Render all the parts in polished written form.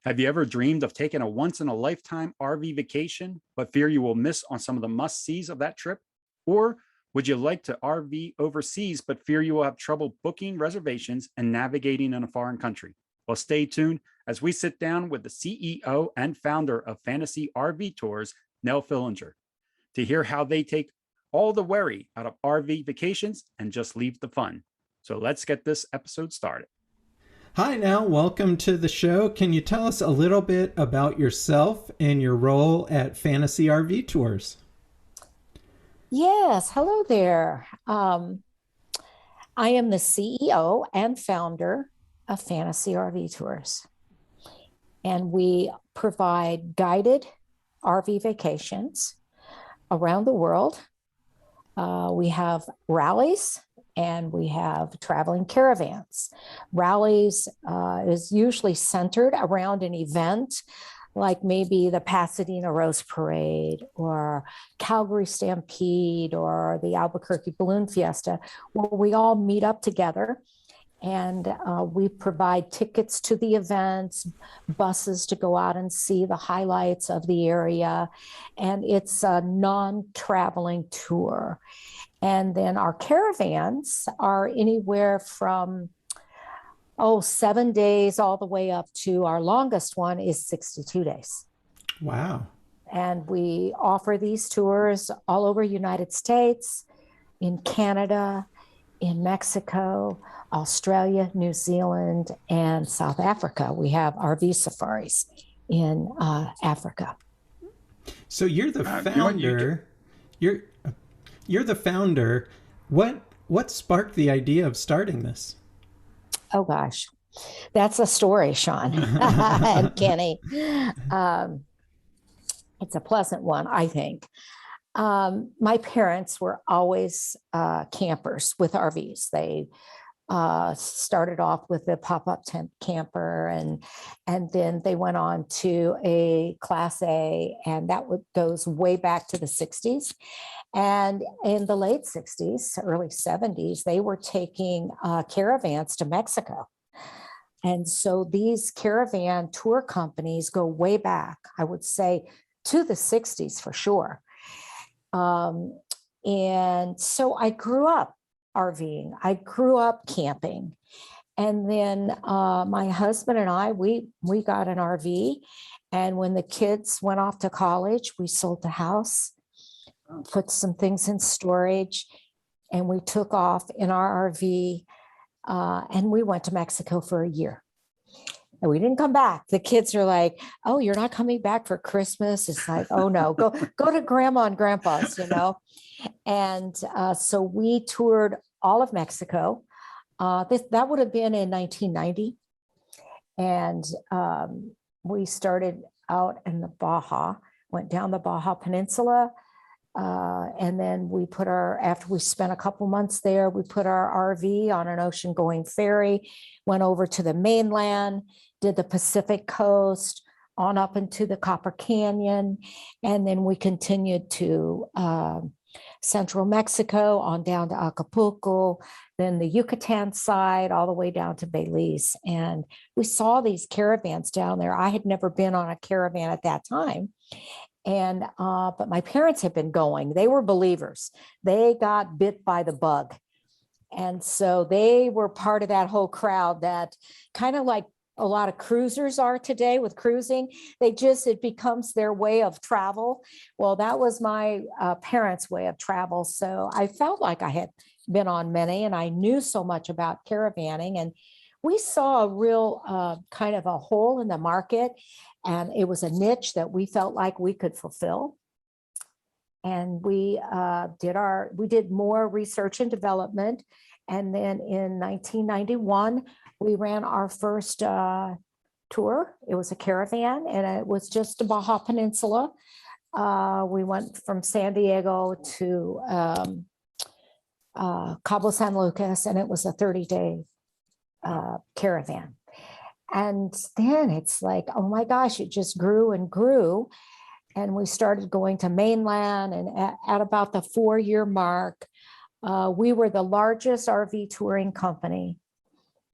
Have you ever dreamed of taking a once in a lifetime RV vacation, but fear you will miss on some of the must sees of that trip? Or would you like to RV overseas, but fear you will have trouble booking reservations and navigating in a foreign country? Well, stay tuned as we sit down with the CEO and founder of Fantasy RV Tours, Nell Filliger, to hear how they take all the worry out of RV vacations and just leave the fun. So let's get this episode started. Hi, Nell. Welcome to the show. Can you tell us a little bit about yourself and your role at Fantasy RV Tours? Yes, hello there. I am the CEO and founder of Fantasy RV Tours, and we provide guided RV vacations around the world. We have rallies and we have traveling caravans. Rallies is usually centered around an event like maybe the Pasadena Rose Parade or Calgary Stampede or the Albuquerque Balloon Fiesta, where we all meet up together and we provide tickets to the events, buses to go out and see the highlights of the area. And it's a non-traveling tour. And then our caravans are anywhere from 7 days all the way up to our longest one is 62 days. Wow. And we offer these tours all over United States, in Canada, in Mexico, Australia, New Zealand, and South Africa. We have RV safaris in Africa. So you're the founder. You're the founder. What sparked the idea of starting this? Oh gosh, that's a story, Sean and Kenny. It's a pleasant one, I think. My parents were always campers with RVs. They started off with a pop-up tent camper, and then they went on to a Class A, and that goes way back to the 60s. And in the late 60s, early 70s, they were taking caravans to Mexico. And so these caravan tour companies go way back, I would say, to the 60s for sure. And so I grew up RVing. I grew up camping. And then my husband and I, we got an RV. And when the kids went off to college, we sold the house, put some things in storage, and we took off in our RV and we went to Mexico for a year. And we didn't come back. The kids are like, "Oh, you're not coming back for Christmas?" It's like, "Oh no, go to grandma and grandpa's," you know. And so we toured all of Mexico. That would have been in 1990. And we started out in the Baja, went down the Baja Peninsula. And then after we spent a couple months there, we put our RV on an ocean going ferry, went over to the mainland, did the Pacific coast, on up into the Copper Canyon. And then we continued to central Mexico, on down to Acapulco, then the Yucatan side, all the way down to Belize. And we saw these caravans down there. I had never been on a caravan at that time. And but my parents had been going. They were believers. They got bit by the bug. And so they were part of that whole crowd that kind of like a lot of cruisers are today with cruising. It becomes their way of travel. Well, that was my parents' way of travel. So I felt like I had been on many and I knew so much about caravanning. And we saw a real kind of a hole in the market. And it was a niche that we felt like we could fulfill. And we did more research and development. And then in 1991, we ran our first tour. It was a caravan, and it was just the Baja Peninsula. We went from San Diego to Cabo San Lucas, and it was a 30-day caravan. And then it's like, oh my gosh, it just grew and grew. And we started going to mainland, and at about the 4-year mark, we were the largest RV touring company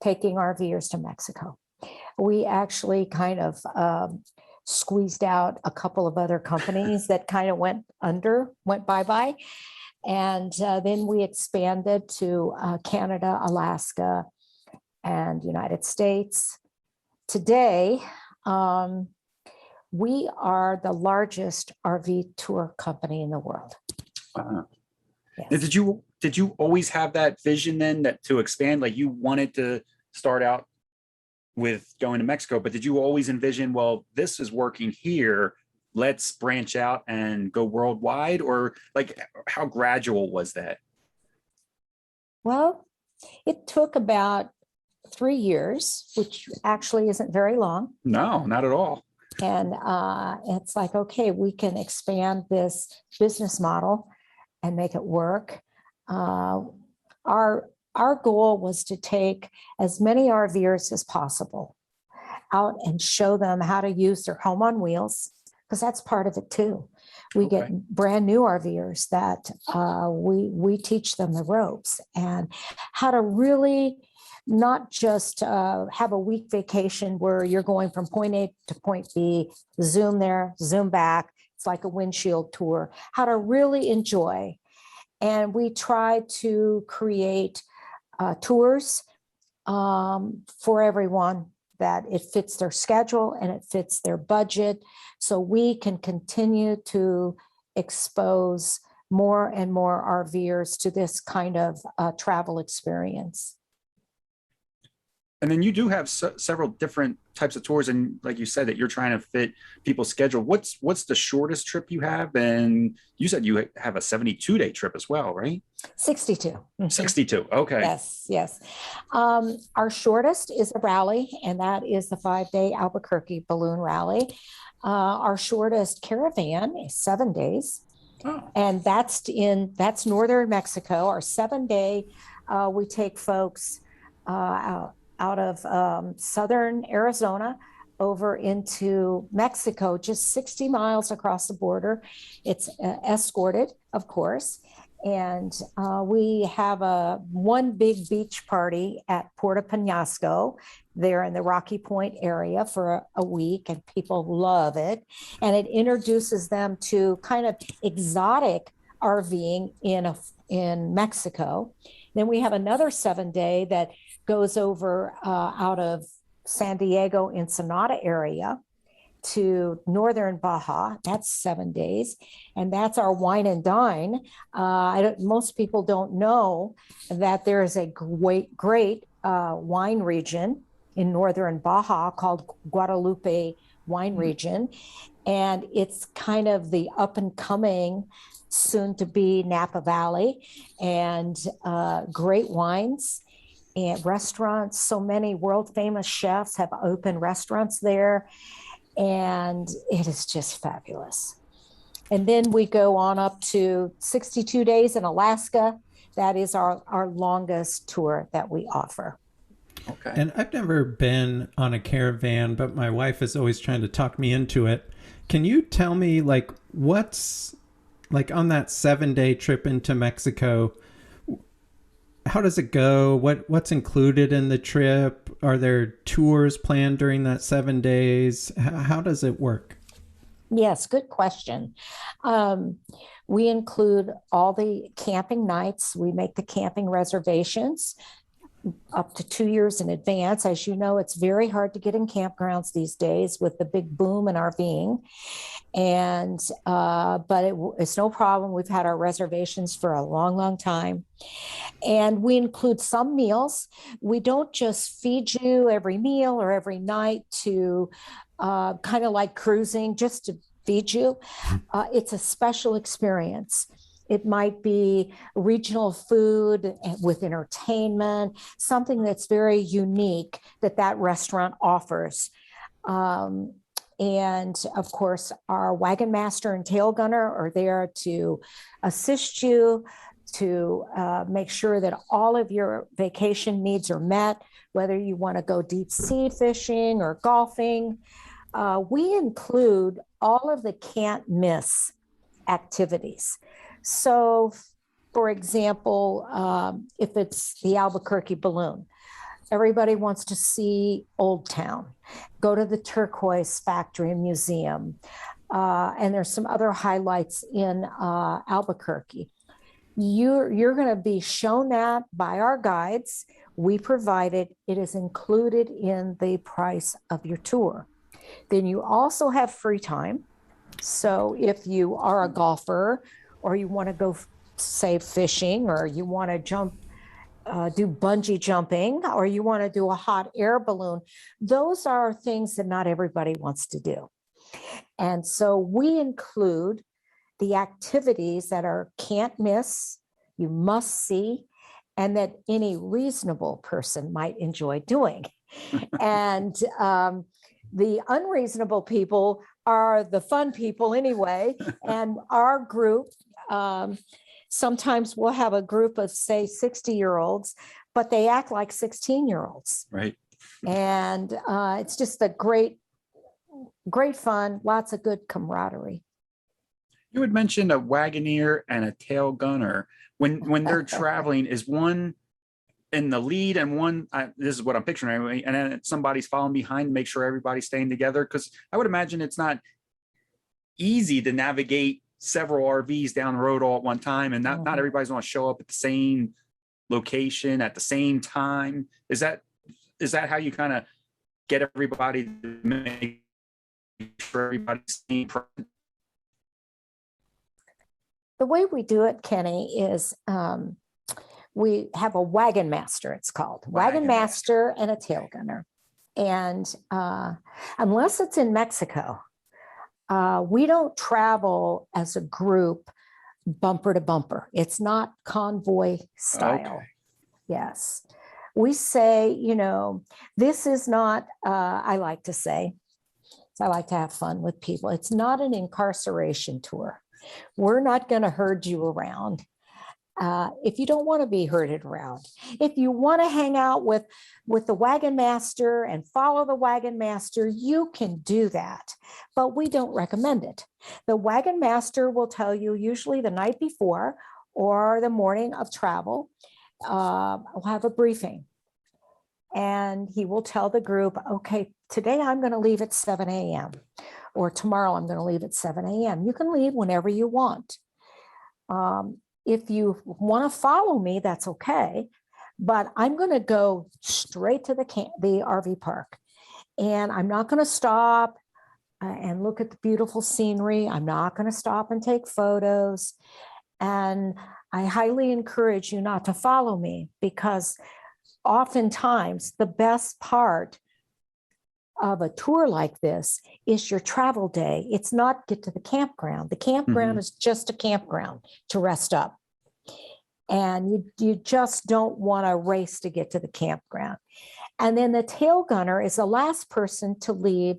taking RVers to Mexico. We actually kind of squeezed out a couple of other companies that kind of went bye-bye. And then we expanded to Canada, Alaska, and United States. Today, we are the largest RV tour company in the world. Wow. Yes. Now, did you always have that vision then that to expand? Like you wanted to start out with going to Mexico, but did you always envision, well, this is working here, let's branch out and go worldwide? Or like how gradual was that? Well, it took about 3 years, which actually isn't very long. No, not at all. And it's like, okay, we can expand this business model and make it work. Our goal was to take as many RVers as possible out and show them how to use their home on wheels, because that's part of it too. We Okay. get brand new RVers that we teach them the ropes and how to really not just have a week vacation where you're going from point A to point B, zoom there, zoom back. It's like a windshield tour, how to really enjoy. And we try to create tours for everyone that it fits their schedule and it fits their budget. So we can continue to expose more and more RVers to this kind of travel experience. And then you do have several different types of tours, and like you said, that you're trying to fit people's schedule. What's the shortest trip you have? And you said you have a 72-day trip as well, right? 62. 62. Okay. Yes. Our shortest is a rally, and that is the 5-day Albuquerque Balloon Rally. Our shortest caravan is 7 days. Oh. And that's northern Mexico. Our 7-day, we take folks out of southern Arizona over into Mexico, just 60 miles across the border. It's escorted, of course. And we have one big beach party at Puerto Penasco there in the Rocky Point area for a week, and people love it. And it introduces them to kind of exotic RVing in Mexico. Then we have another 7-day that goes over out of San Diego Ensenada area to northern Baja. That's 7 days. And that's our wine and dine. Most people don't know that there is a great wine region in northern Baja called Guadalupe wine region. And it's kind of the up and coming, soon to be Napa Valley, and great wines and restaurants. So many world famous chefs have opened restaurants there, and it is just fabulous. And then we go on up to 62 days in Alaska. That is our longest tour that we offer. Okay. And I've never been on a caravan, but my wife is always trying to talk me into it. Can you tell me, like, what's like on that 7-day trip into Mexico? How does it go? What's included in the trip? Are there tours planned during that 7 days? How does it work? Yes, good question. We include all the camping nights. We make the camping reservations up to 2 years in advance. As you know, it's very hard to get in campgrounds these days with the big boom in RVing. And but it's no problem. We've had our reservations for a long time. And we include some meals. We don't just feed you every meal or every night to kind of like cruising, just to feed you. It's a special experience. It might be regional food with entertainment, something that's very unique that restaurant offers. And of course, our wagon master and tail gunner are there to assist you, to make sure that all of your vacation needs are met, whether you want to go deep sea fishing or golfing. We include all of the can't miss activities. So, for example, if it's the Albuquerque Balloon, everybody wants to see Old Town, go to the Turquoise Factory and Museum. And there's some other highlights in Albuquerque. You're going to be shown that by our guides. We provide it. It is included in the price of your tour. Then you also have free time. So if you are a golfer or you want to go, say, fishing, or you want to do bungee jumping, or you want to do a hot air balloon, those are things that not everybody wants to do. And so we include the activities that are can't miss, you must see, and that any reasonable person might enjoy doing. And the unreasonable people are the fun people anyway. And our group, sometimes we'll have a group of, say, 60-year-olds, but they act like 16-year-olds. Right. And it's just a great fun, lots of good camaraderie. You had mentioned a wagoneer and a tail gunner. When they're traveling, is one in the lead and one, this is what I'm picturing anyway, and then somebody's following behind to make sure everybody's staying together? Because I would imagine it's not easy to navigate several RVs down the road all at one time, and not everybody's going to show up at the same location at the same time. Is that how you kind of get everybody to make sure everybody's staying present? The way we do it, Kenny, is we have a wagon master, it's called. Wagon master and a tail gunner. And unless it's in Mexico, we don't travel as a group bumper to bumper. It's not convoy style. Okay. Yes. We say, this is not, I like to say, I like to have fun with people. It's not an incarceration tour. We're not going to herd you around. If you don't want to be herded around, if you want to hang out with the wagon master and follow the wagon master, you can do that, but we don't recommend it. The wagon master will tell you usually the night before or the morning of travel. We'll have a briefing, and he will tell the group, okay, today I'm going to leave at 7 a.m. or tomorrow I'm going to leave at 7 a.m. You can leave whenever you want. If you want to follow me, that's okay. But I'm going to go straight to the RV park. And I'm not going to stop and look at the beautiful scenery. I'm not going to stop and take photos. And I highly encourage you not to follow me, because oftentimes the best part of a tour like this is your travel day. It's not get to the campground. The campground is just a campground to rest up. And you just don't want to race to get to the campground. And then the tail gunner is the last person to leave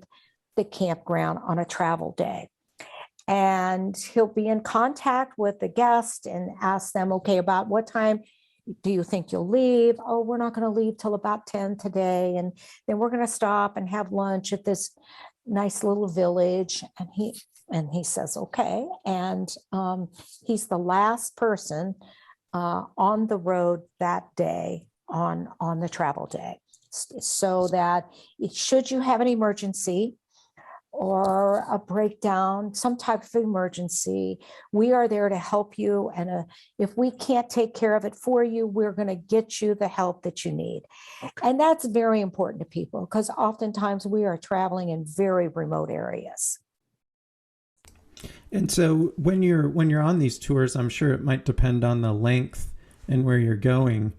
the campground on a travel day. And he'll be in contact with the guest and ask them, okay, about what time do you think you'll leave? Oh, we're not going to leave till about 10 today. And then we're going to stop and have lunch at this nice little village. And he says, okay. And he's the last person on the road that day on the travel day. So that should you have an emergency or a breakdown, some type of emergency, we are there to help you. And if we can't take care of it for you, we're going to get you the help that you need. Okay. And that's very important to people, because oftentimes we are traveling in very remote areas. And so when you're on these tours, I'm sure it might depend on the length and where you're going.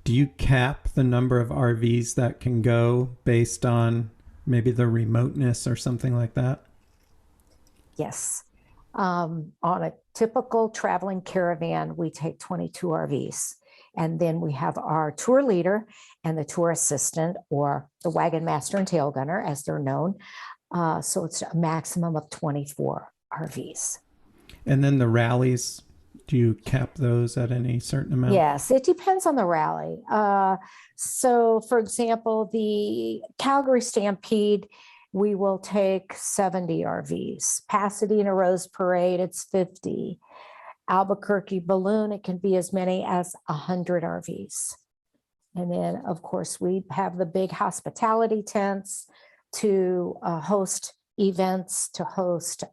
Do you cap the number of RVs that can go based on maybe the remoteness or something like that? Yes. On a typical traveling caravan, we take 22 RVs. And then we have our tour leader and the tour assistant, or the wagon master and tail gunner, as they're known. So it's a maximum of 24 RVs. And then the rallies, do you cap those at any certain amount? Yes, it depends on the rally. So for example, the Calgary Stampede, we will take 70 RVs. Pasadena Rose Parade, it's 50. Albuquerque Balloon, it can be as many as 100 RVs. And then, of course, we have the big hospitality tents to host events, to host,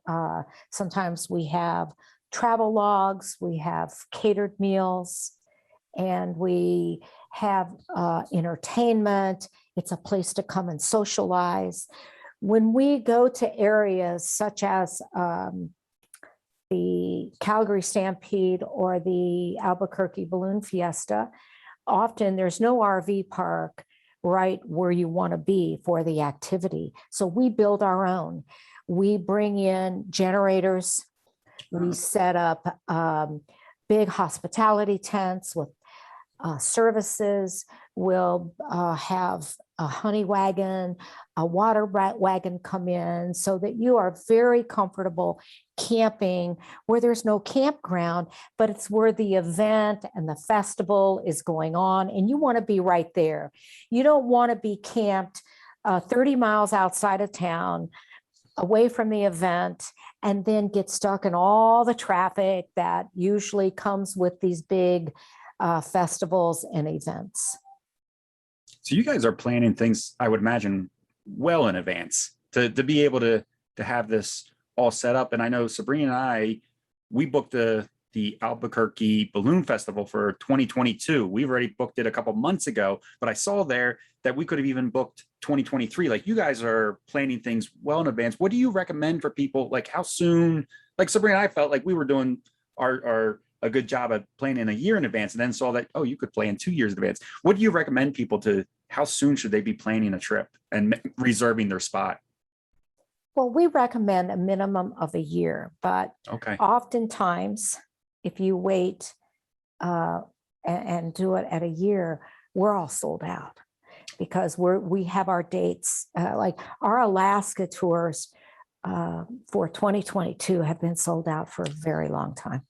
sometimes we have travel logs, we have catered meals, and we have entertainment. It's a place to come and socialize. When we go to areas such as the Calgary Stampede or the Albuquerque Balloon Fiesta, often there's no RV park right where you want to be for the activity. So we build our own. We bring in generators. We set up big hospitality tents with services. We'll have a honey wagon, a water wagon come in so that you are very comfortable camping where there's no campground, but it's where the event and the festival is going on, and you want to be right there. You don't want to be camped 30 miles outside of town, away from the event, and then get stuck in all the traffic that usually comes with these big festivals and events. So you guys are planning things, I would imagine, well in advance to be able to have this all set up. And I know Sabrina and I, we booked the Albuquerque Balloon Festival for 2022. We've already booked it a couple months ago, but I saw there that we could have even booked 2023. Like, you guys are planning things well in advance. What do you recommend for people? Like, how soon? Like Sabrina and I felt like we were doing a good job at planning a year in advance, and then saw that, oh, you could plan 2 years in advance. What do you recommend people to, how soon should they be planning a trip and reserving their spot? Well, we recommend a minimum of a year, but Okay. oftentimes if you wait and do it at a year, we're all sold out because we have our dates, like our Alaska tours for 2022 have been sold out for a very long time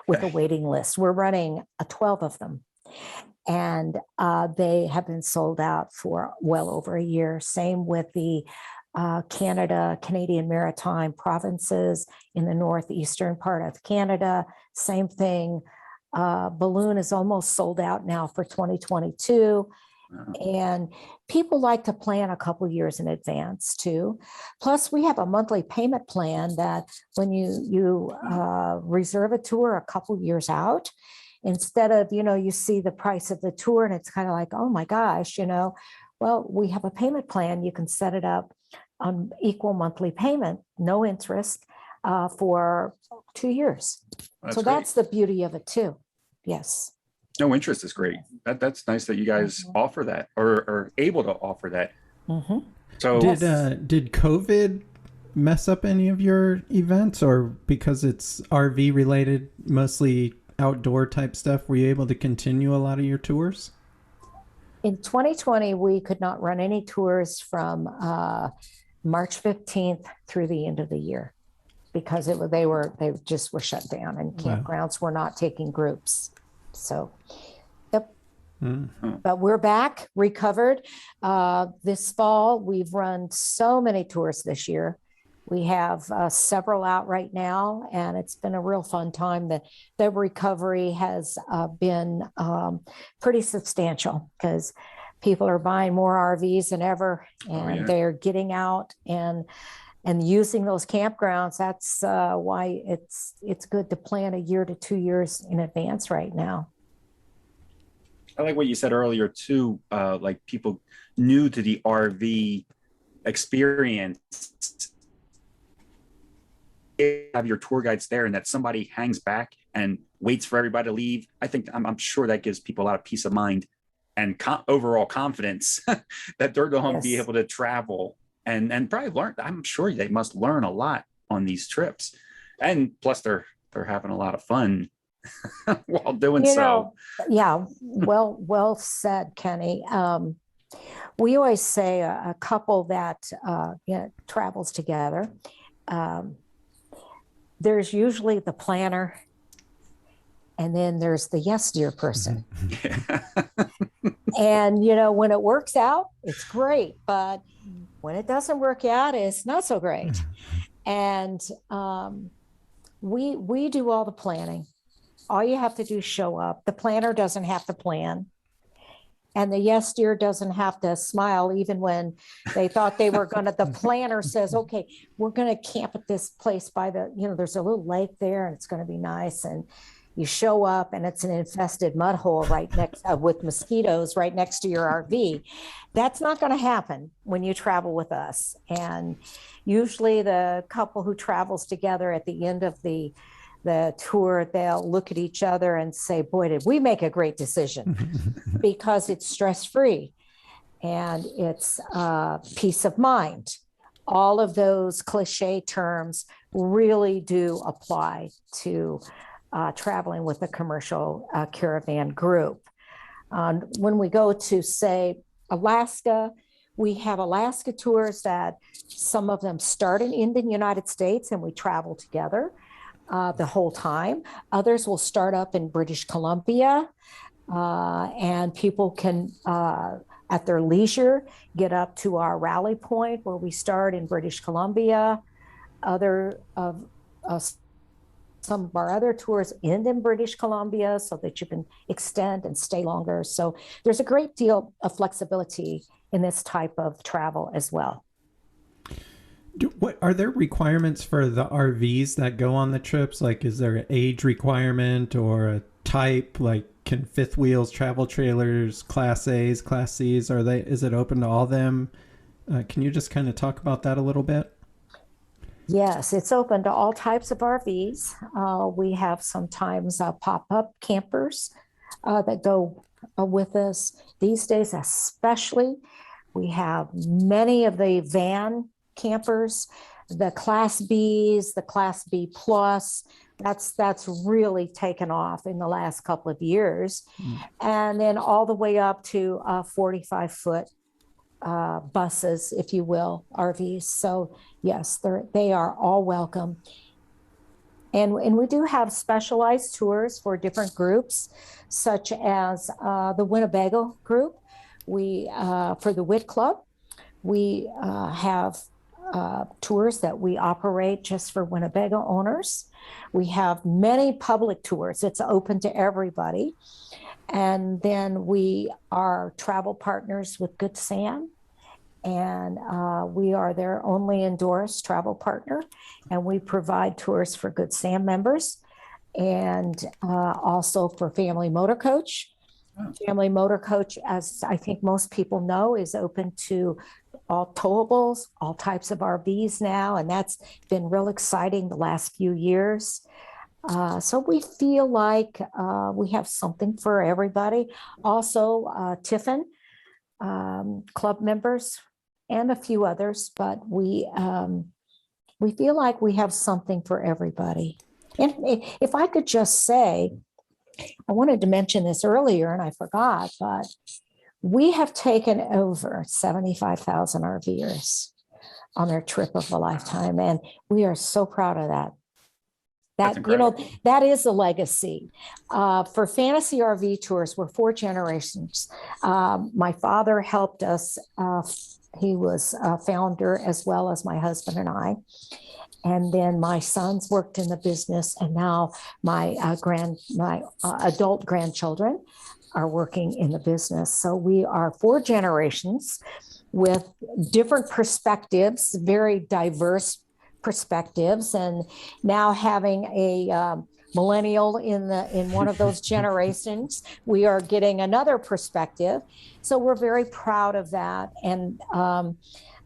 with a waiting list. We're running 12 of them, and they have been sold out for well over a year. Same with the Canadian Maritime provinces in the northeastern part of Canada. Same thing. Balloon is almost sold out now for 2022. And people like to plan a couple years in advance too. Plus, we have a monthly payment plan that when you reserve a tour a couple years out, instead of, you see the price of the tour and it's kind of like, oh my gosh, well, we have a payment plan. You can set it up on equal monthly payment, no interest, for 2 years. That's the beauty of it too. Yes. No interest is great. That's nice that you guys offer that or are able to offer that. Mm-hmm. So did COVID mess up any of your events, or because it's RV related, mostly outdoor type stuff, were you able to continue a lot of your tours? In 2020, we could not run any tours from March 15th through the end of the year because they just were shut down, and campgrounds were not taking groups. So, yep. Mm-hmm. But we're back, recovered. This fall, we've run so many tours this year. We have several out right now, and it's been a real fun time. The recovery has been pretty substantial because people are buying more RVs than ever, and they're getting out and using those campgrounds. That's why it's good to plan a year to 2 years in advance right now. I like what you said earlier too, like people new to the RV experience, have your tour guides there and that somebody hangs back and waits for everybody to leave. I think I'm sure that gives people a lot of peace of mind and overall confidence that they're going to be able to travel and probably learn. I'm sure they must learn a lot on these trips, and plus they're having a lot of fun while doing so. Yeah, well said, Kenny. We always say a couple that travels together. There's usually the planner, and then there's the yes dear person. And when it works out, it's great, but when it doesn't work out, it's not so great. And we do all the planning. All you have to do is show up. The planner doesn't have to plan. And the yes deer doesn't have to smile even when they thought they were going to, the planner says, okay, we're going to camp at this place by the, there's a little lake there and it's going to be nice. And you show up and it's an infested mud hole right next with mosquitoes right next to your RV. That's not going to happen when you travel with us. And usually the couple who travels together at the end of the tour, they'll look at each other and say, boy, did we make a great decision, because it's stress-free and it's peace of mind. All of those cliche terms really do apply to traveling with a commercial caravan group. When we go to, say, Alaska, we have Alaska tours that some of them start in the United States and we travel together the whole time. Others will start up in British Columbia, and people can, at their leisure, get up to our rally point where we start in British Columbia. Some of our other tours end in British Columbia so that you can extend and stay longer. So there's a great deal of flexibility in this type of travel as well. What are there requirements for the RVs that go on the trips? Like, is there an age requirement or a type? Like, can fifth wheels, travel trailers, Class A's, Class C's, is it open to all of them? Can you just kind of talk about that a little bit? Yes, it's open to all types of RVs. We have sometimes pop-up campers that go with us. These days, especially, we have many of the van campers, the Class Bs, the Class B plus. That's really taken off in the last couple of years. And then all the way up to 45-foot buses, if you will, RVs. So yes, they are all welcome. And we do have specialized tours for different groups, such as the Winnebago group. For the WIT Club, we have tours that we operate just for Winnebago owners. We have many public tours. It's open to everybody. And then we are travel partners with Good Sam. And we are their only endorsed travel partner. And we provide tours for Good Sam members and also for Family Motor Coach. Family Motor Coach, as I think most people know, is open to all towables, all types of RVs now. And that's been real exciting the last few years. So we feel like we have something for everybody. Also, Tiffin club members and a few others, but we feel like we have something for everybody. And if I could just say, I wanted to mention this earlier and I forgot, but we have taken over 75,000 RVers on their trip of a lifetime, and we are so proud of that. That is a legacy. For fantasy RV tours, we're 4 generations. My father helped us. He was a founder as well as my husband and I. And then my sons worked in the business, and now my adult grandchildren are working in the business. So we are 4 generations with different perspectives, very diverse perspectives, and now having a millennial in one of those generations, we are getting another perspective. So we're very proud of that. And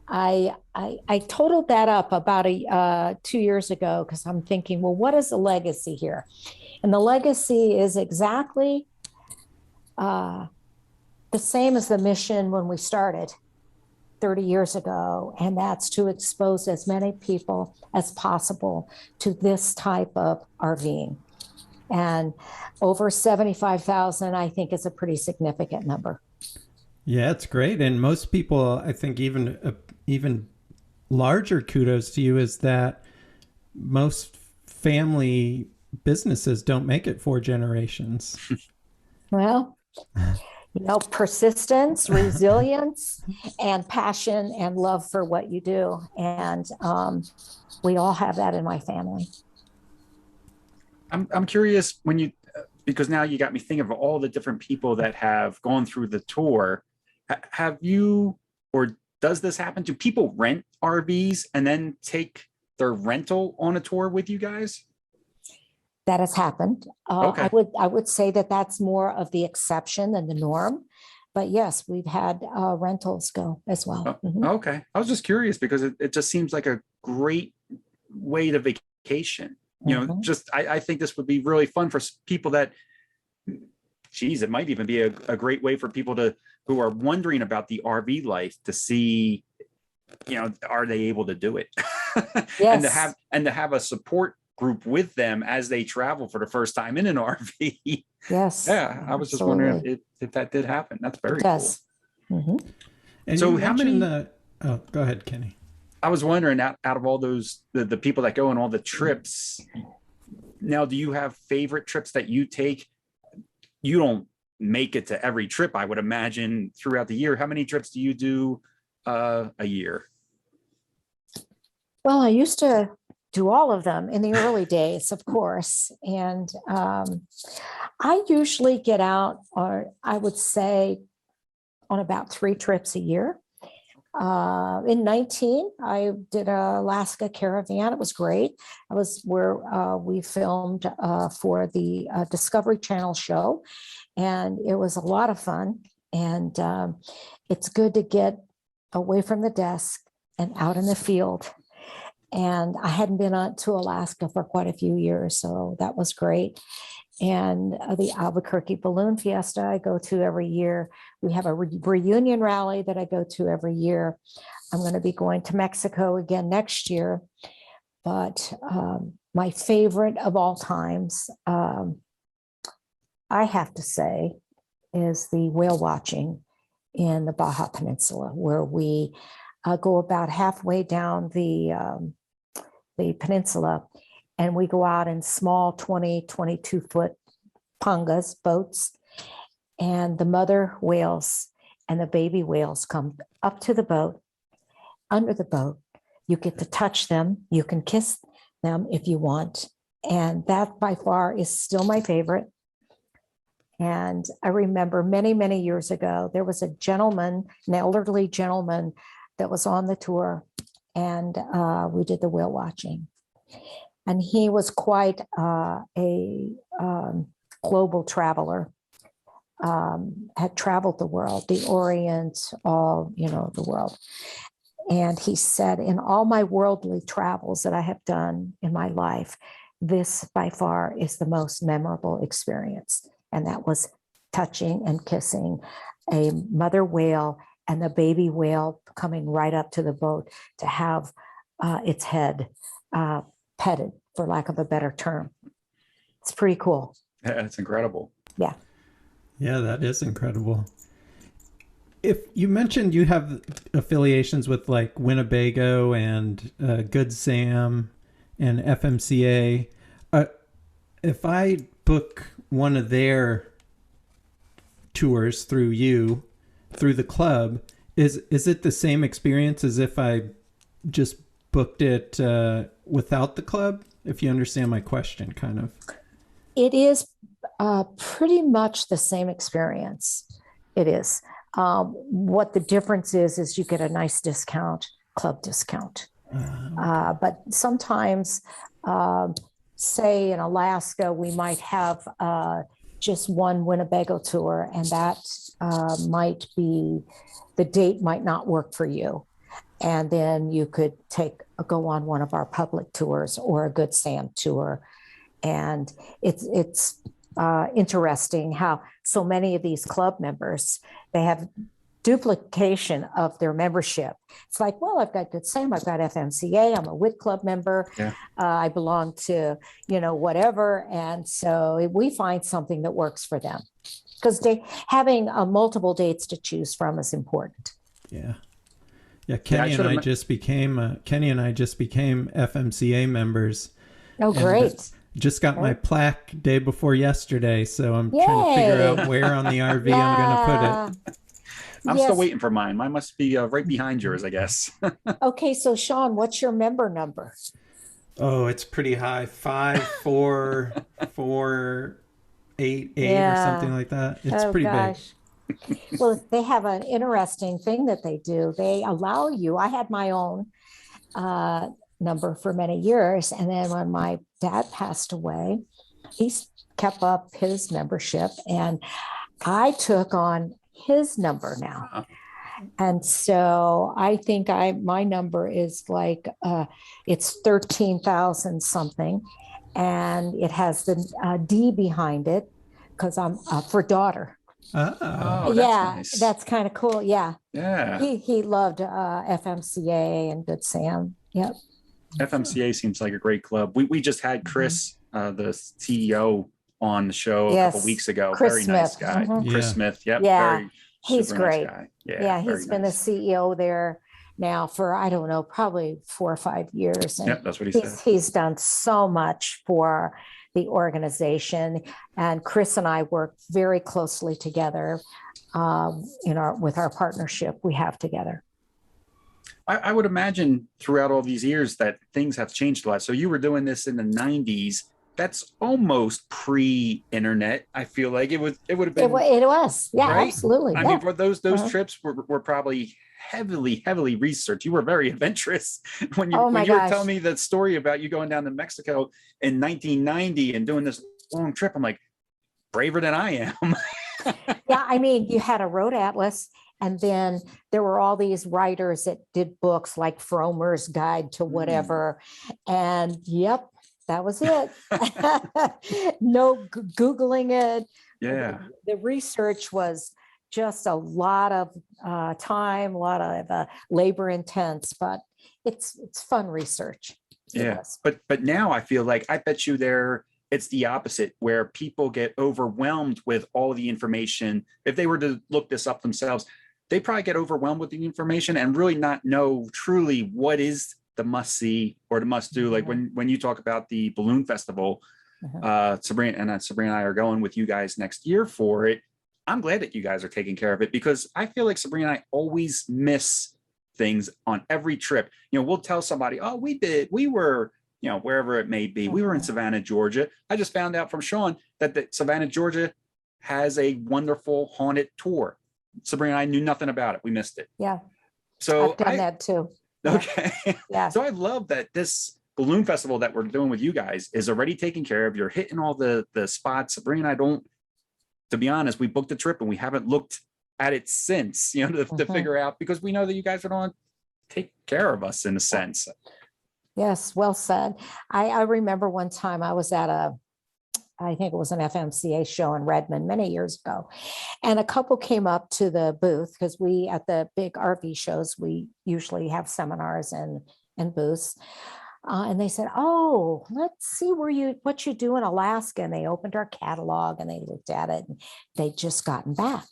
I totaled that up about 2 years ago because I'm thinking, well, what is the legacy here? And the legacy is exactly the same as the mission when we started 30 years ago, and that's to expose as many people as possible to this type of RVing. And over 75,000, I think, is a pretty significant number. Yeah, it's great. And most people, I think, even larger kudos to you is that most family businesses don't make it 4 generations. Well, persistence, resilience, and passion and love for what you do. And we all have that in my family. I'm curious, when you because now you got me thinking of all the different people that have gone through the tour. Have you, or does this happen? Do people rent RVs and then take their rental on a tour with you guys? That has happened. Okay. I would say that that's more of the exception than the norm. But yes, we've had rentals go as well. Mhm. Okay. I was just curious because it just seems like a great way to vacation. Mhm. I think this would be really fun for people that, geez, it might even be a great way for people who are wondering about the RV life to see, are they able to do it? and Yes. to have a support group with them as they travel for the first time in an RV. Yes. Yeah, I was just wondering Absolutely. if that did happen. That's very It cool. does. Mhm. And So you how many? mentioned oh, go ahead, Kenny. I was wondering, out of all those the people that go on all the trips, now do you have favorite trips that you take? You don't make it to every trip, I would imagine, throughout the year. How many trips do you do a year? Well, I used to do all of them in the early days, of course. And I usually get out, or I would say, on about 3 trips a year. In 19, I did a Alaska caravan. It was great. It was where we filmed for the Discovery Channel show, and it was a lot of fun. And it's good to get away from the desk and out in the field. And I hadn't been to Alaska for quite a few years, so that was great. And the Albuquerque Balloon Fiesta I go to every year. We have a reunion rally that I go to every year. I'm going to be going to Mexico again next year. But my favorite of all times, I have to say, is the whale watching in the Baja Peninsula, where we go about halfway down the peninsula, and we go out in small 20, 22-foot pangas, boats, and the mother whales and the baby whales come up to the boat, under the boat. You get to touch them. You can kiss them if you want. And that by far is still my favorite. And I remember many, many years ago, there was a gentleman, an elderly gentleman that was on the tour, and we did the whale watching. And he was quite a global traveler, had traveled the world, the Orient, all, the world. And he said, in all my worldly travels that I have done in my life, this by far is the most memorable experience. And that was touching and kissing a mother whale and the baby whale coming right up to the boat to have its head petted, for lack of a better term. It's pretty cool. Yeah, it's incredible. Yeah. Yeah, that is incredible. If you mentioned you have affiliations with like Winnebago and Good Sam and FMCA, if I book one of their tours through you, through the club, is it the same experience as if I just booked it without the club? If you understand my question, kind of. It is pretty much the same experience. It is. What the difference is you get a nice discount, club discount. But sometimes, say in Alaska, we might have just one Winnebago tour, and that might be, the date might not work for you. And then you could go on one of our public tours or a Good Sam tour. And it's interesting how so many of these club members, they have duplication of their membership. It's like, well, I've got Good Sam, I've got FMCA, I'm a WIT club member, Yeah. I belong to, whatever. And so we find something that works for them, because having multiple dates to choose from is important. Yeah. Yeah, Kenny and I just became FMCA members. Oh, great. Just got my plaque day before yesterday, so I'm trying to figure out where on the RV I'm going to put it. I'm still waiting for mine. Mine must be right behind yours, I guess. Okay, so Sean, what's your member number? Oh, it's pretty high. 5448. 8 or Yeah. something like that. It's Oh pretty gosh. Well, they have an interesting thing that they do. They allow you, I had my own number for many years. And then when my dad passed away, he's kept up his membership and I took on his number now. Uh, And so I think my number is like it's 13,000 something, and it has the D behind it because I'm for daughter. big. Oh, that's Yeah, nice. that's kind of cool. Yeah, Yeah. he loved FMCA and Good Sam. Yep. FMCA seems like a great club. We just had Chris, the CEO, on the show a couple Yes, weeks ago. Chris Very nice Smith. guy. Mhm. Chris Yeah. Smith. Yep. Yeah, Very he's super nice great. guy. Yeah, very he's been nice. the CEO there now for I don't know, probably 4 or 5 years, and Yep, that's what he said. he's done so much for the organization. And Chris and I work very closely together with our partnership we have together. I would imagine throughout all these years that things have changed a lot. So you were doing this in the 90s. That's almost pre-internet. I feel like it would have It, been it was, yeah, right? absolutely. I Yeah. mean, for those Uh-huh. trips were probably heavily researched. You were very adventurous when you Oh my when you were gosh. telling me that story about you going down to Mexico in 1990 and doing this long trip. I'm like, braver than I am. Yeah, I mean, you had a road atlas, and then there were all these writers that did books like Fromer's Guide to Whatever. And yep, that was it. No Googling it. Yeah. The research was just a lot of time, a lot of labor intense, but it's fun research. It Yeah. was. But now I feel like I bet you it's the opposite, where people get overwhelmed with all the information. If they were to look this up themselves, they probably get overwhelmed with the information and really not know truly what is the must see or the must do. Like when you talk about the balloon festival, Sabrina and I are going with you guys next year for it. I'm glad that you guys are taking care of it, because I feel like Sabrina and I always miss things on every trip. We'll tell somebody, oh, we were, wherever it may be. We were in Savannah, Georgia. I just found out from Sean that Savannah, Georgia has a wonderful haunted tour. Sabrina and I knew nothing about it. We missed it. Yeah. So I've done that too. Okay. Yeah. So I love that this balloon festival that we're doing with you guys is already taken care of. You're hitting all the spots. Sabrina and I to be honest, we booked a trip and we haven't looked at it since, to figure out, because we know that you guys are going to take care of us in a sense. Yes, well said. I remember one time I was at I think it was an FMCA show in Redmond many years ago. And a couple came up to the booth, because at the big RV shows, we usually have seminars and booths. And they said, oh, let's see what you do in Alaska. And they opened our catalog and they looked at it, and they'd just gotten back.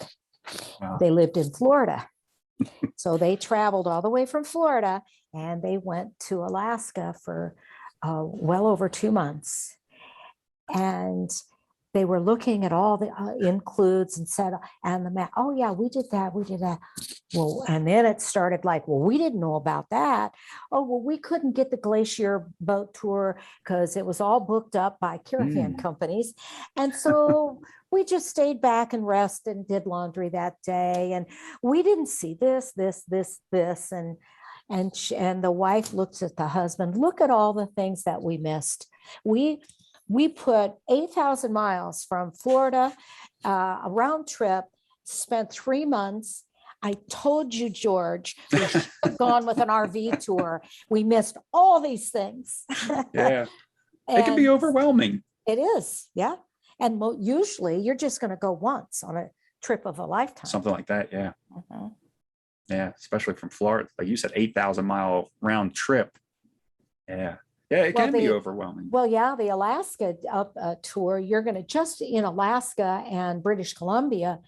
Wow. They lived in Florida. So they traveled all the way from Florida and they went to Alaska for well over 2 months. And they were looking at all the includes and said, and the map, oh yeah, we did that. Well, and then it started like, well, we didn't know about that. Oh, well, we couldn't get the glacier boat tour because it was all booked up by caravan companies. And so we just stayed back and rested and did laundry that day. And we didn't see this. And the wife looks at the husband, look at all the things that we missed. We put 8,000 miles from Florida, a round trip, spent 3 months. I told you, George, we should have gone with an RV tour. We missed all these things. Yeah. It can be overwhelming. It is. Yeah. And usually you're just going to go once on a trip of a lifetime. Something like that. Yeah. Yeah. Especially from Florida. Like you said, 8,000-mile round trip. Yeah. Yeah, it can be overwhelming. Well, yeah, the Alaska tour, you're going to just in Alaska and British Columbia,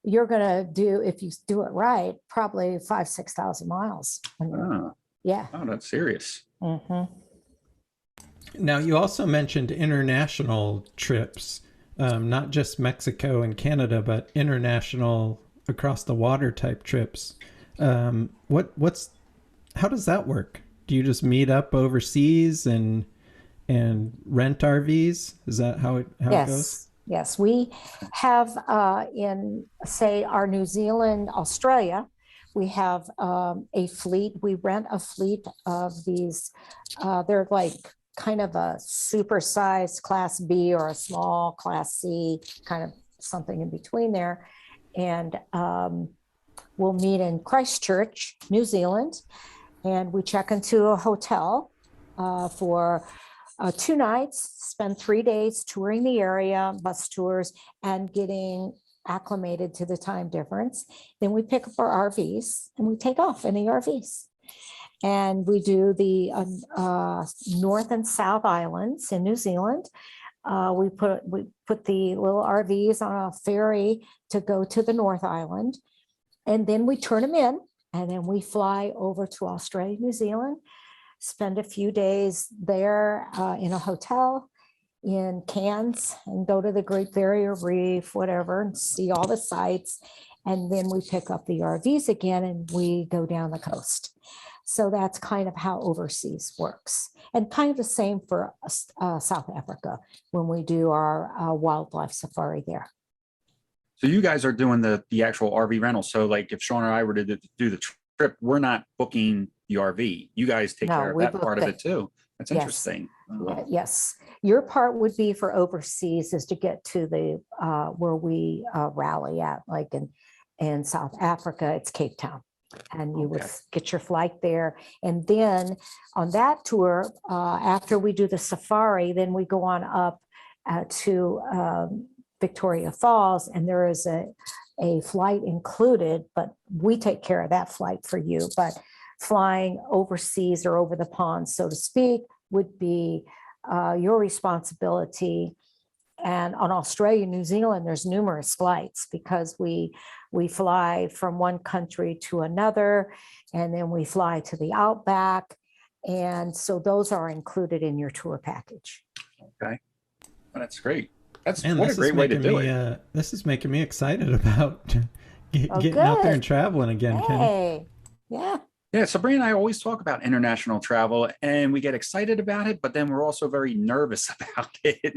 you're going to do, if you do it right, probably 5,000-6,000 miles. Yeah. Oh, that's serious. Now, you also mentioned international trips, not just Mexico and Canada, but international across the water type trips. How does that work? Do you just meet up overseas and rent RVs? Is that how it goes? Yes, we have in, say, our New Zealand, Australia, we have a fleet. We rent a fleet of these. They're like kind of a supersized Class B or a small Class C, kind of something in between there. And we'll meet in Christchurch, New Zealand, and we check into a hotel for 2 nights, spend 3 days touring the area, bus tours, and getting acclimated to the time difference. Then we pick up our RVs and we take off in the RVs. And we do the North and South Islands in New Zealand. We put the little RVs on a ferry to go to the North Island. And then we turn them in, and then we fly over to Australia, New Zealand, spend a few days there in a hotel in Cairns, and go to the Great Barrier Reef, whatever, and see all the sights. And then we pick up the RVs again and we go down the coast. So that's kind of how overseas works. And kind of the same for South Africa when we do our wildlife safari there. So you guys are doing the actual RV rental. So like if Sean or I were to do the trip, we're not booking the RV. You guys take care of that part of it too. That's interesting. Yes. Your part would be for overseas is to get to the where we rally at, like in South Africa, it's Cape Town. And you would get your flight there. And then on that tour, after we do the safari, then we go on up to Victoria Falls, and there is a flight included, but we take care of that flight for you. But flying overseas or over the pond, so to speak, would be your responsibility. And on Australia, New Zealand, there's numerous flights because we fly from one country to another, and then we fly to the outback. And so those are included in your tour package. Okay. Well, that's great. What this a great way to do it. This is making me excited about getting out there and traveling again, Kenny. Hey, yeah. Yeah, Sabrina and I always talk about international travel and we get excited about it, but then we're also very nervous about it.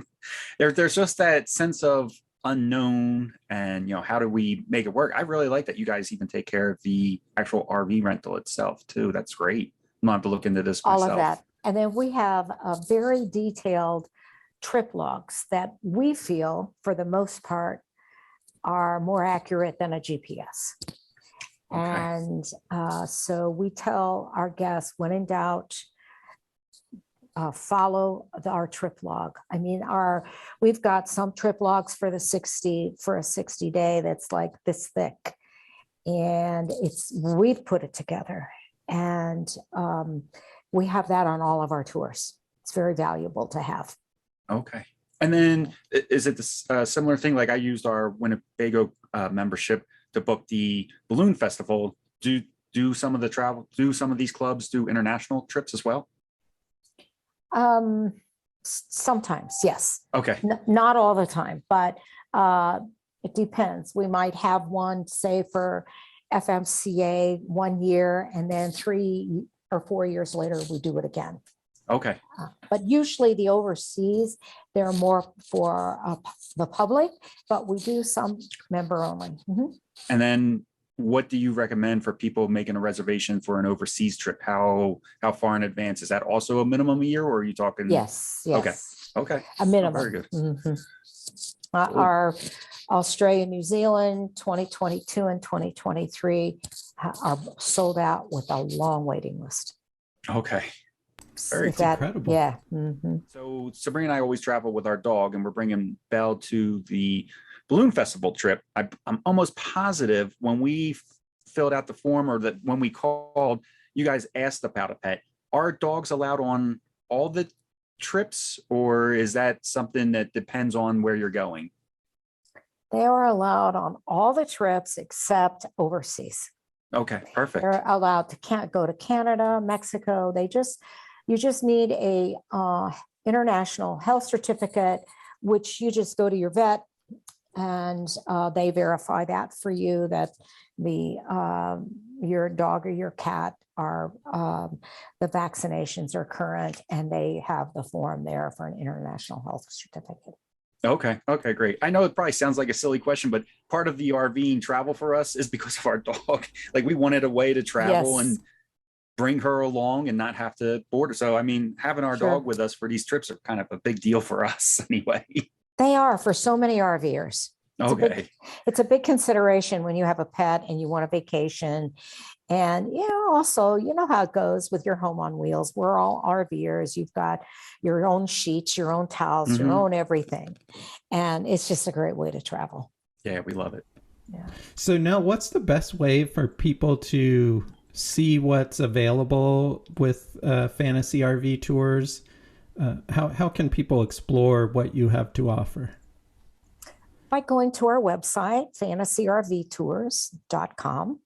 There's just that sense of unknown and, how do we make it work? I really like that you guys even take care of the actual RV rental itself too. That's great. I'm gonna have to look into this myself. All of that. And then we have a very detailed trip logs that we feel for the most part are more accurate than a GPS. Okay. And so we tell our guests, when in doubt, follow our trip log. I mean, we've got some trip logs for a 60 day that's like this thick, and we've put it together, and we have that on all of our tours. It's very valuable to have. Okay. And then is it this similar thing? Like I used our Winnebago membership to book the balloon festival. Do some of these clubs do international trips as well? Sometimes, yes. Okay. Not all the time, but it depends. We might have one, say, for FMCA 1 year, and then 3 or 4 years later, we do it again. Okay. But usually the overseas, they're more for the public, but we do some member only. Mm-hmm. And then what do you recommend for people making a reservation for an overseas trip? How far in advance? Is that also a minimum a year, or are you talking? Yes. Okay. A minimum. Oh, very good. Mm-hmm. Our Australia, New Zealand 2022 and 2023 are sold out with a long waiting list. Okay. Very incredible. Yeah. Mm-hmm. So Sabrina and I always travel with our dog, and we're bringing Belle to the balloon festival trip. I'm almost positive when we filled out the form, or that when we called, you guys asked about a pet. Are dogs allowed on all the trips, or is that something that depends on where you're going? They are allowed on all the trips except overseas. Okay, perfect. They're allowed to go to Canada, Mexico. You just need a international health certificate, which you just go to your vet and they verify that for you, that your dog or your cat are the vaccinations are current, and they have the form there for an international health certificate. Okay. Okay, great. I know it probably sounds like a silly question, but part of the RVing travel for us is because of our dog. Like we wanted a way to travel Yes, and bring her along and not have to board her. So, I mean, having our sure. dog with us for these trips are kind of a big deal for us anyway. They are for so many RVers. Okay. It's a big consideration when you have a pet and you want a vacation. And also, you know how it goes with your home on wheels. We're all RVers. You've got your own sheets, your own towels, your Mhm. own everything. And it's just a great way to travel. Yeah, we love it. Yeah. So now, what's the best way for people to see what's available with fantasy RV tours? How can people explore what you have to offer? By going to our website, fantasyrvtours.com.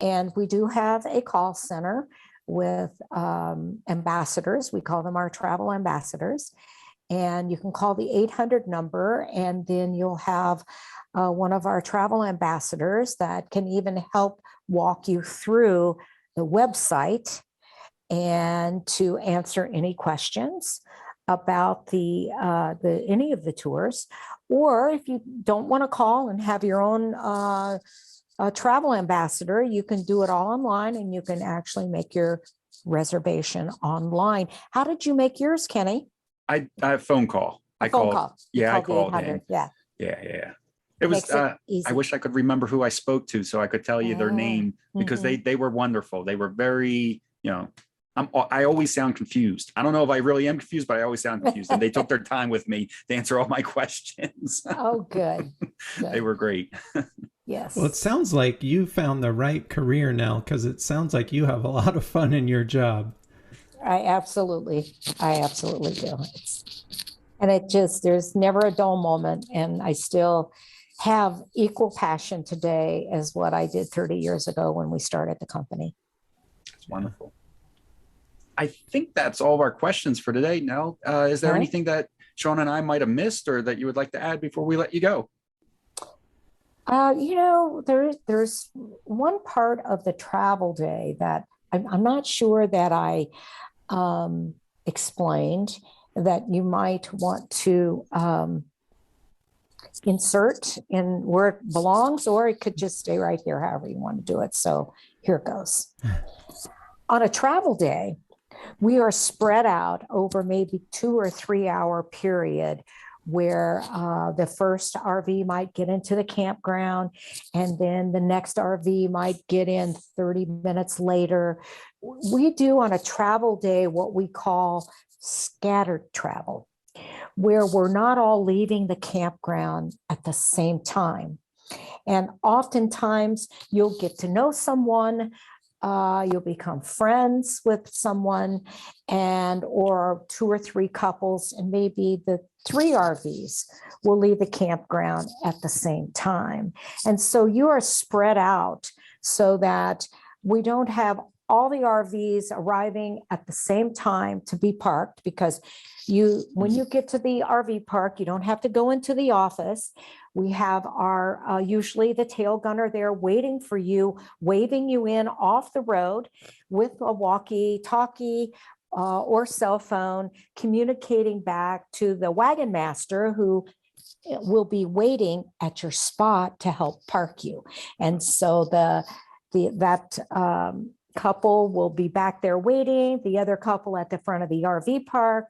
And we do have a call center with ambassadors. We call them our travel ambassadors. And you can call the 800 number, and then you'll have one of our travel ambassadors that can even help walk you through the website and to answer any questions about the any of the tours. Or if you don't want to call and have your own travel ambassador, you can do it all online, and you can actually make your reservation online. How did you make yours, Kenny? I phone call. I Phone called. call. You Yeah, I called the called 800. in. Yeah, Yeah. It was makes it easy. I wish I could remember who I spoke to so I could tell you their name, because Mhm. they were wonderful. They were very, I always sound confused. I don't know if I really am confused, but I always sound confused. And they took their time with me to answer all my questions. Oh, good. They Good. were great. Yes. Well, it sounds like you found the right career now, because it sounds like you have a lot of fun in your job. I absolutely do. And there's never a dull moment. And I still have equal passion today as what I did 30 years ago when we started the company. It's wonderful. I think that's all of our questions for today. Nell, is there Okay. anything that Sean and I might have missed or that you would like to add before we let you go? There's one part of the travel day that I'm not sure that I explained that you might want to insert in where it belongs, or it could just stay right here, however you want to do it. So here it goes. On a travel day, we are spread out over maybe 2 or 3 hour period where the first RV might get into the campground, and then the next RV might get in 30 minutes later. We do on a travel day what we call scattered travel, where we're not all leaving the campground at the same time. And oftentimes you'll get to know someone, you'll become friends with someone, or 2 or 3 couples, and maybe the 3 RVs will leave the campground at the same time. And so you are spread out so that we don't have all the RVs arriving at the same time to be parked, because when you get to the RV park, you don't have to go into the office. We have our usually the tail gunner there waiting for you, waving you in off the road with a walkie-talkie or cell phone, communicating back to the wagon master, who will be waiting at your spot to help park you. And so that couple will be back there waiting, the other couple at the front of the RV park,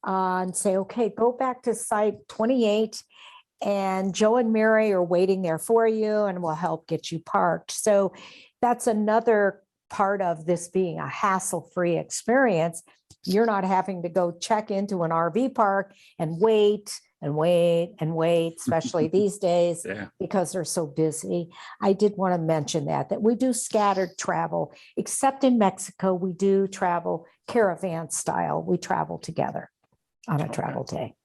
and say, okay, go back to site 28, and Joe and Mary are waiting there for you and will help get you parked. So that's another part of this being a hassle-free experience. You're not having to go check into an RV park and wait, especially these days, Yeah. because they're so busy. I did want to mention that we do scattered travel, except in Mexico, we do travel caravan style. We travel together on a travel day.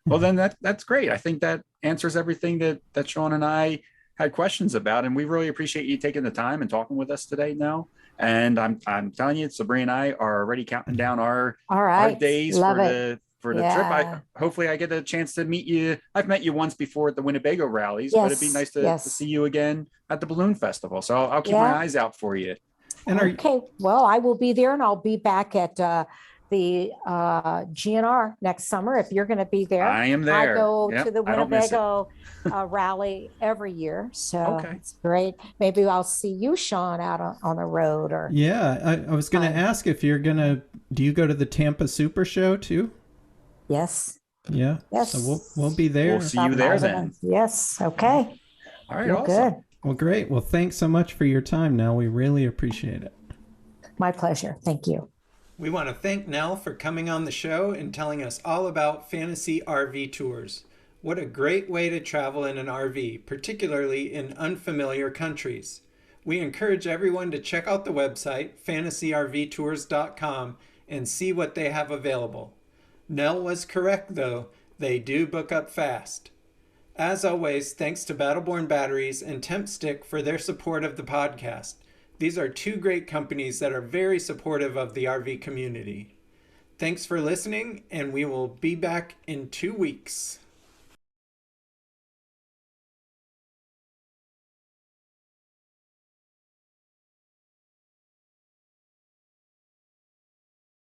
Well, then that's great. I think that answers everything that Sean and I had questions about, and we really appreciate you taking the time and talking with us today, Nell. And I'm telling you, Sabrina and I are already counting down our All right. our days Love for it. the trip. Yeah. Hopefully I get a chance to meet you. I've met you once before at the Winnebago rallies, but it'd be nice to see you again at the balloon festival. So I'll keep my eyes out for you. And Okay. Well, I will be there, and I'll be back at the GNR next summer if you're going to be there. I am I there. go Yep, to the I don't miss it. Winnebago rally every year. So Okay. it's great. Maybe I'll see you, Sean, out on the road or. Yeah, I was going to ask if you're going to, do you go to the Tampa Super Show too? Yes. Yeah. Yes. So we'll be there. We'll see you there then. Yes. Okay. All right. You're Awesome. good. Well, great. Well, thanks so much for your time, Nell. We really appreciate it. My pleasure. Thank you. We want to thank Nell for coming on the show and telling us all about fantasy RV tours. What a great way to travel in an RV, particularly in unfamiliar countries. We encourage everyone to check out the website, fantasyrvtours.com, and see what they have available. Nell was correct, though. They do book up fast. As always, thanks to Battleborn Batteries and Tempstick for their support of the podcast. These are two great companies that are very supportive of the RV community. Thanks for listening, and we will be back in 2 weeks.